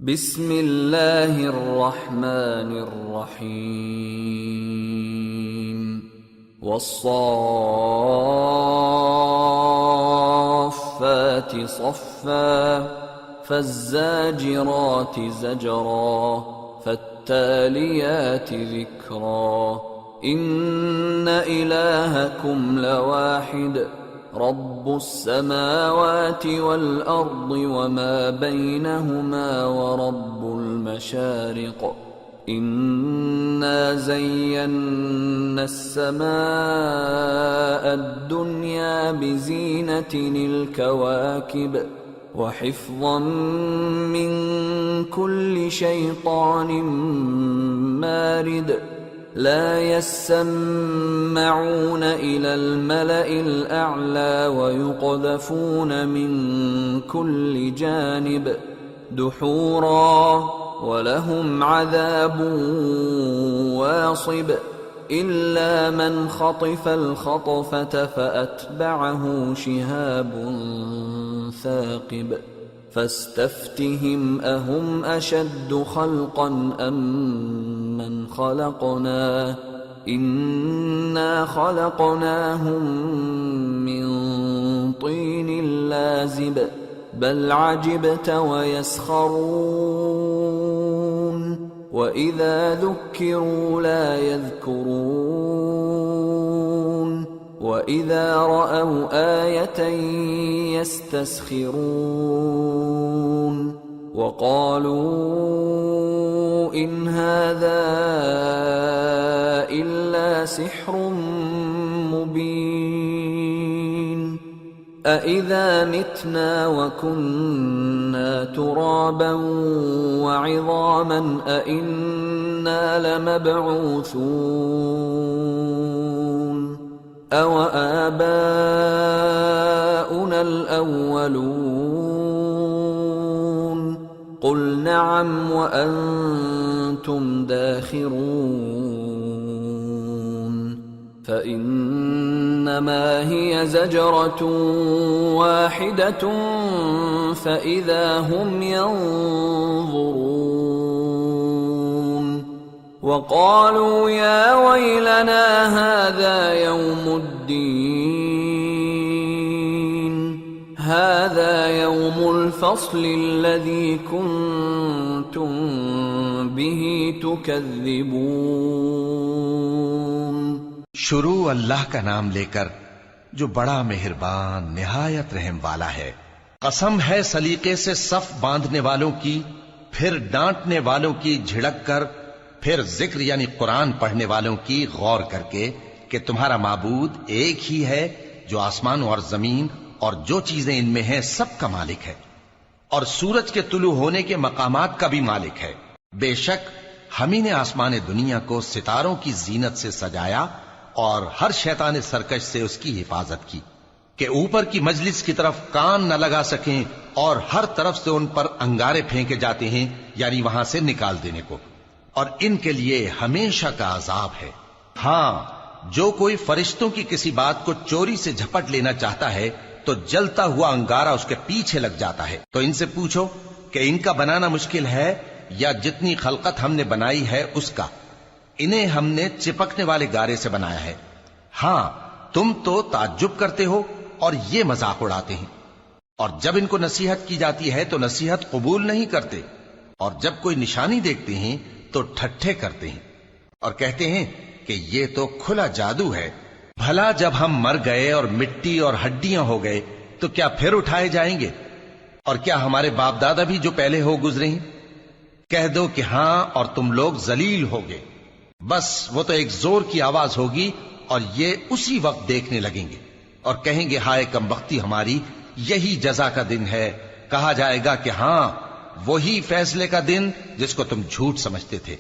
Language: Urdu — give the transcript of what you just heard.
بسم اللہ الرحمن الرحیم والصافات صفا فالزاجرات زجرا فالتالیات ذکرا ان الہکم لواحد رب السماوات والأرض وما بينهما ورب المشارق إنا زينا السماء الدنيا بزينة الكواكب وحفظا من كل شيطان مارد لا يسمعون إلى الملأ الأعلى ويقذفون من كل جانب دحورا ولهم عذاب واصب إلا من خطف الخطفة فأتبعه شهاب ثاقب فاستفتهم أهم أشد خلقا أم من خلقنا إنا خلقناهم من طين لازب بل عجبت ويسخرون وإذا ذكروا لا يذكرون وَإِذَا رَأَوْا آيَةً يَسْتَسْخِرُونَ وَقَالُوا إِنْ هَذَا إِلَّا سِحْرٌ مُبِينٌ أَإِذَا مِتْنَا وَكُنَّا تُرَابًا وَعِظَامًا أَإِنَّا لَمَبْعُوثُونَ أَوَ آبَاؤُنَا الْأَوَّلُونَ قُلْ نَعَمْ وَأَنْتُمْ دَاخِرُونَ فَإِنَّمَا هِيَ زَجْرَةٌ وَاحِدَةٌ فَإِذَا هُمْ يَنظُرُونَ وَقَالُوا يَا وَيْلَنَا هَذَا يَوْمُ الدِّينِ هَذَا يَوْمُ الْفَصْلِ الَّذِي كُنْتُمْ بِهِ تُكَذِّبُونَ شروع اللہ کا نام لے کر جو بڑا مہربان نہایت رحم والا ہے۔ قسم ہے سلیقے سے صف باندھنے والوں کی، پھر ڈانٹنے والوں کی جھڑک کر، پھر ذکر یعنی قرآن پڑھنے والوں کی غور کر کے کہ تمہارا معبود ایک ہی ہے جو آسمان اور زمین اور جو چیزیں ان میں ہیں سب کا مالک ہے، اور سورج کے طلوع ہونے کے مقامات کا بھی مالک ہے۔ بے شک ہم ہی نے آسمان دنیا کو ستاروں کی زینت سے سجایا اور ہر شیطان سرکش سے اس کی حفاظت کی کہ اوپر کی مجلس کی طرف کان نہ لگا سکیں، اور ہر طرف سے ان پر انگارے پھینکے جاتے ہیں یعنی وہاں سے نکال دینے کو، اور ان کے لیے ہمیشہ کا عذاب ہے۔ ہاں، جو کوئی فرشتوں کی کسی بات کو چوری سے جھپٹ لینا چاہتا ہے تو جلتا ہوا انگارہ اس کے پیچھے لگ جاتا ہے۔ تو ان سے پوچھو کہ ان کا بنانا مشکل ہے یا جتنی خلقت ہم نے بنائی ہے اس کا؟ انہیں ہم نے چپکنے والے گارے سے بنایا ہے۔ ہاں، تم تو تعجب کرتے ہو اور یہ مذاق اڑاتے ہیں، اور جب ان کو نصیحت کی جاتی ہے تو نصیحت قبول نہیں کرتے، اور جب کوئی نشانی دیکھتے ہیں تو ٹھٹھے کرتے ہیں اور کہتے ہیں کہ یہ تو کھلا جادو ہے۔ بھلا جب ہم مر گئے اور مٹی اور ہڈیاں ہو گئے تو کیا پھر اٹھائے جائیں گے؟ اور کیا ہمارے باپ دادا بھی جو پہلے ہو گزرے ہیں؟ کہہ دو کہ ہاں، اور تم لوگ ذلیل ہوگے۔ بس وہ تو ایک زور کی آواز ہوگی اور یہ اسی وقت دیکھنے لگیں گے اور کہیں گے ہائے کمبختی ہماری، یہی جزا کا دن ہے۔ کہا جائے گا کہ ہاں، وہی فیصلے کا دن جس کو تم جھوٹ سمجھتے تھے۔